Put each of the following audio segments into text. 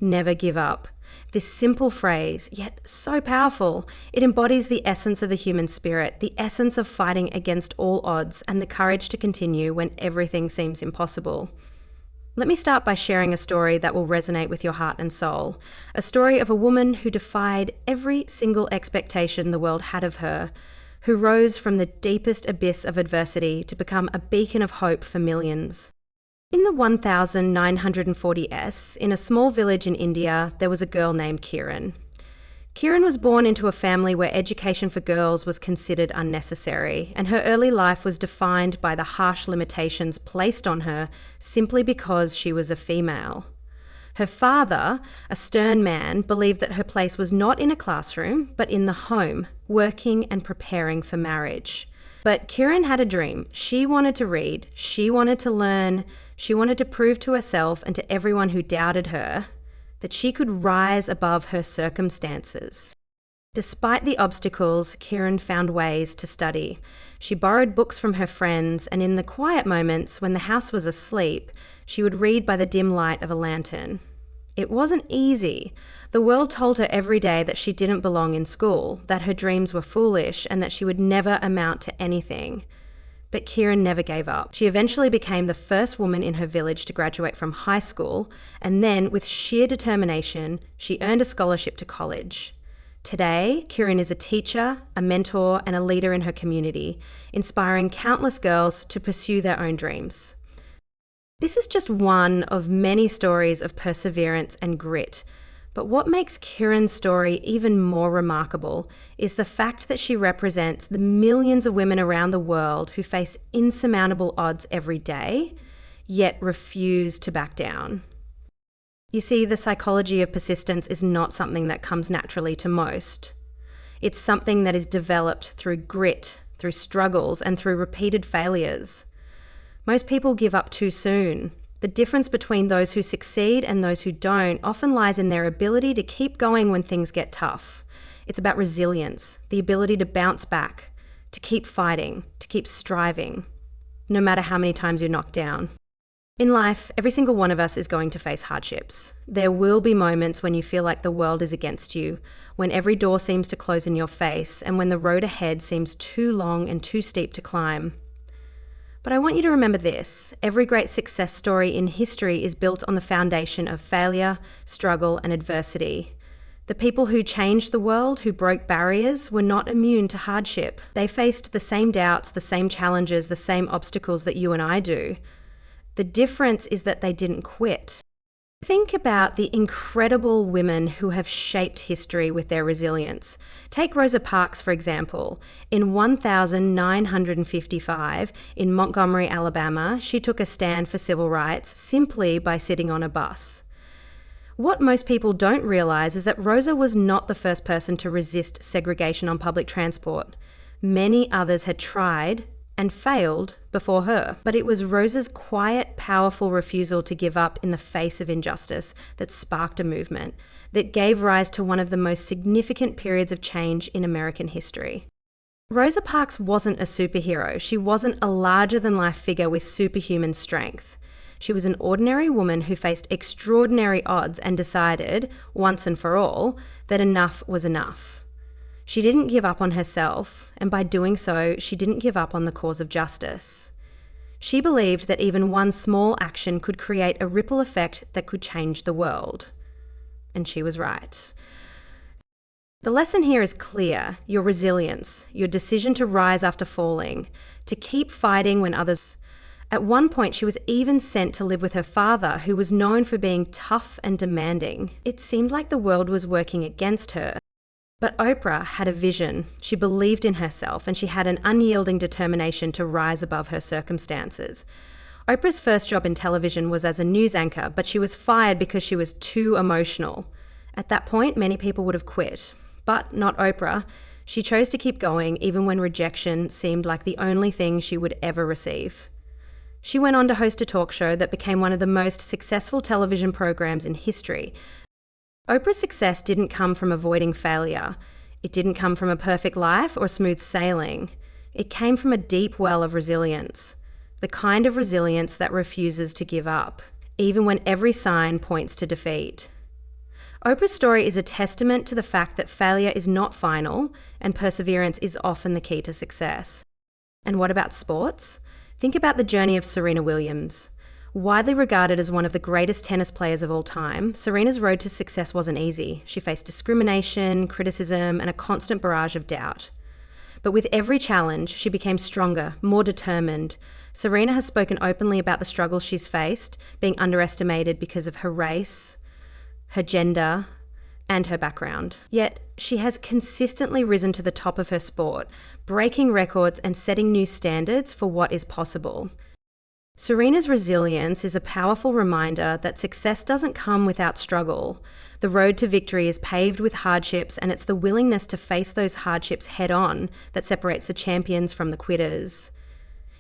Never give up. This simple phrase, yet so powerful, it embodies the essence of the human spirit, the essence of fighting against all odds, and the courage to continue when everything seems impossible. Let me start by sharing a story that will resonate with your heart and soul. A story of a woman who defied every single expectation the world had of her, who rose from the deepest abyss of adversity to become a beacon of hope for millions. In the 1940s, in a small village in India, there was a girl named Kiran. Kiran was born into a family where education for girls was considered unnecessary, and her early life was defined by the harsh limitations placed on her simply because she was a female. Her father, a stern man, believed that her place was not in a classroom, but in the home, working and preparing for marriage. But Kiran had a dream. She wanted to read, she wanted to learn, she wanted to prove to herself and to everyone who doubted her that she could rise above her circumstances. Despite the obstacles, Kiran found ways to study. She borrowed books from her friends, and in the quiet moments when the house was asleep, she would read by the dim light of a lantern. It wasn't easy. The world told her every day that she didn't belong in school, that her dreams were foolish, and that she would never amount to anything. But Kiran never gave up. She eventually became the first woman in her village to graduate from high school, and then, with sheer determination, she earned a scholarship to college. Today, Kiran is a teacher, a mentor, and a leader in her community, inspiring countless girls to pursue their own dreams. This is just one of many stories of perseverance and grit. But what makes Kiran's story even more remarkable is the fact that she represents the millions of women around the world who face insurmountable odds every day, yet refuse to back down. You see, the psychology of persistence is not something that comes naturally to most. It's something that is developed through grit, through struggles, and through repeated failures. Most people give up too soon. The difference between those who succeed and those who don't often lies in their ability to keep going when things get tough. It's about resilience, the ability to bounce back, to keep fighting, to keep striving, no matter how many times you're knocked down. In life, every single one of us is going to face hardships. There will be moments when you feel like the world is against you, when every door seems to close in your face, and when the road ahead seems too long and too steep to climb. But I want you to remember this: every great success story in history is built on the foundation of failure, struggle, and adversity. The people who changed the world, who broke barriers, were not immune to hardship. They faced the same doubts, the same challenges, the same obstacles that you and I do. The difference is that they didn't quit. Think about the incredible women who have shaped history with their resilience. Take Rosa Parks, for example. In 1955, in Montgomery, Alabama, she took a stand for civil rights simply by sitting on a bus. What most people don't realize is that Rosa was not the first person to resist segregation on public transport. Many others had tried and failed before her. But it was Rosa's quiet, powerful refusal to give up in the face of injustice that sparked a movement that gave rise to one of the most significant periods of change in American history. Rosa Parks wasn't a superhero. She wasn't a larger-than-life figure with superhuman strength. She was an ordinary woman who faced extraordinary odds and decided, once and for all, that enough was enough. She didn't give up on herself, and by doing so, she didn't give up on the cause of justice. She believed that even one small action could create a ripple effect that could change the world. And she was right. The lesson here is clear: your resilience, your decision to rise after falling, to keep fighting when others... At one point, she was even sent to live with her father, who was known for being tough and demanding. It seemed like the world was working against her. But Oprah had a vision. She believed in herself, and she had an unyielding determination to rise above her circumstances. Oprah's first job in television was as a news anchor, but she was fired because she was too emotional. At that point, many people would have quit. But not Oprah. She chose to keep going even when rejection seemed like the only thing she would ever receive. She went on to host a talk show that became one of the most successful television programs in history. Oprah's success didn't come from avoiding failure. It didn't come from a perfect life or smooth sailing. It came from a deep well of resilience, the kind of resilience that refuses to give up, even when every sign points to defeat. Oprah's story is a testament to the fact that failure is not final and perseverance is often the key to success. And what about sports? Think about the journey of Serena Williams. Widely regarded as one of the greatest tennis players of all time, Serena's road to success wasn't easy. She faced discrimination, criticism, and a constant barrage of doubt. But with every challenge, she became stronger, more determined. Serena has spoken openly about the struggles she's faced, being underestimated because of her race, her gender, and her background. Yet, she has consistently risen to the top of her sport, breaking records and setting new standards for what is possible. Serena's resilience is a powerful reminder that success doesn't come without struggle. The road to victory is paved with hardships, and it's the willingness to face those hardships head on that separates the champions from the quitters.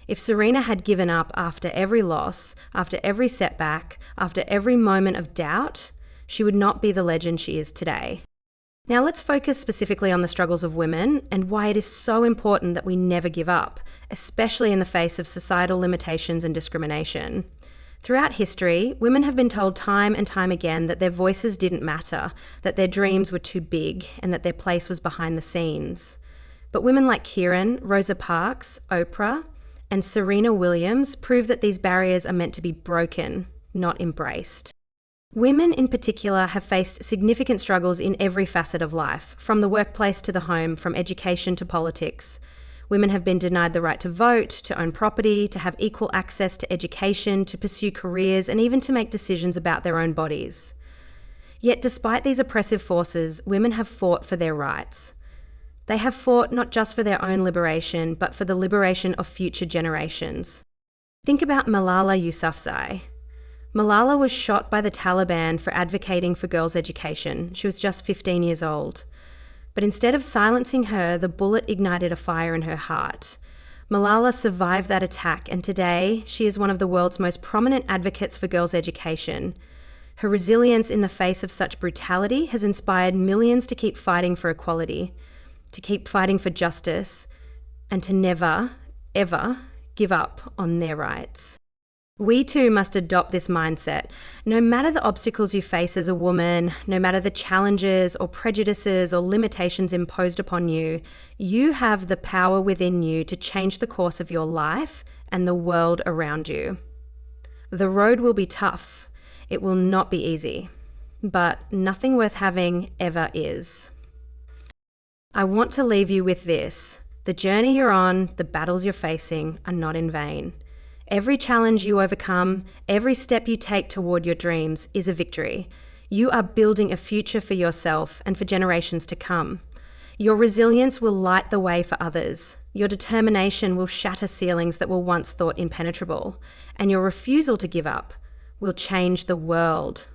If Serena had given up after every loss, after every setback, after every moment of doubt, she would not be the legend she is today. Now let's focus specifically on the struggles of women and why it is so important that we never give up, especially in the face of societal limitations and discrimination. Throughout history, women have been told time and time again that their voices didn't matter, that their dreams were too big, and that their place was behind the scenes. But women like Kieran, Rosa Parks, Oprah, and Serena Williams prove that these barriers are meant to be broken, not embraced. Women in particular have faced significant struggles in every facet of life, from the workplace to the home, from education to politics. Women have been denied the right to vote, to own property, to have equal access to education, to pursue careers, and even to make decisions about their own bodies. Yet despite these oppressive forces, women have fought for their rights. They have fought not just for their own liberation, but for the liberation of future generations. Think about Malala Yousafzai. Malala was shot by the Taliban for advocating for girls' education. She was just 15 years old. But instead of silencing her, the bullet ignited a fire in her heart. Malala survived that attack, and today she is one of the world's most prominent advocates for girls' education. Her resilience in the face of such brutality has inspired millions to keep fighting for equality, to keep fighting for justice, and to never, ever give up on their rights. We too must adopt this mindset. No matter the obstacles you face as a woman, no matter the challenges or prejudices or limitations imposed upon you, you have the power within you to change the course of your life and the world around you. The road will be tough. It will not be easy, but nothing worth having ever is. I want to leave you with this. The journey you're on, the battles you're facing are not in vain. Every challenge you overcome, every step you take toward your dreams is a victory. You are building a future for yourself and for generations to come. Your resilience will light the way for others. Your determination will shatter ceilings that were once thought impenetrable. And your refusal to give up will change the world.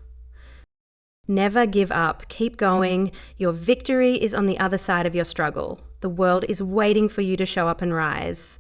Never give up. Keep going. Your victory is on the other side of your struggle. The world is waiting for you to show up and rise.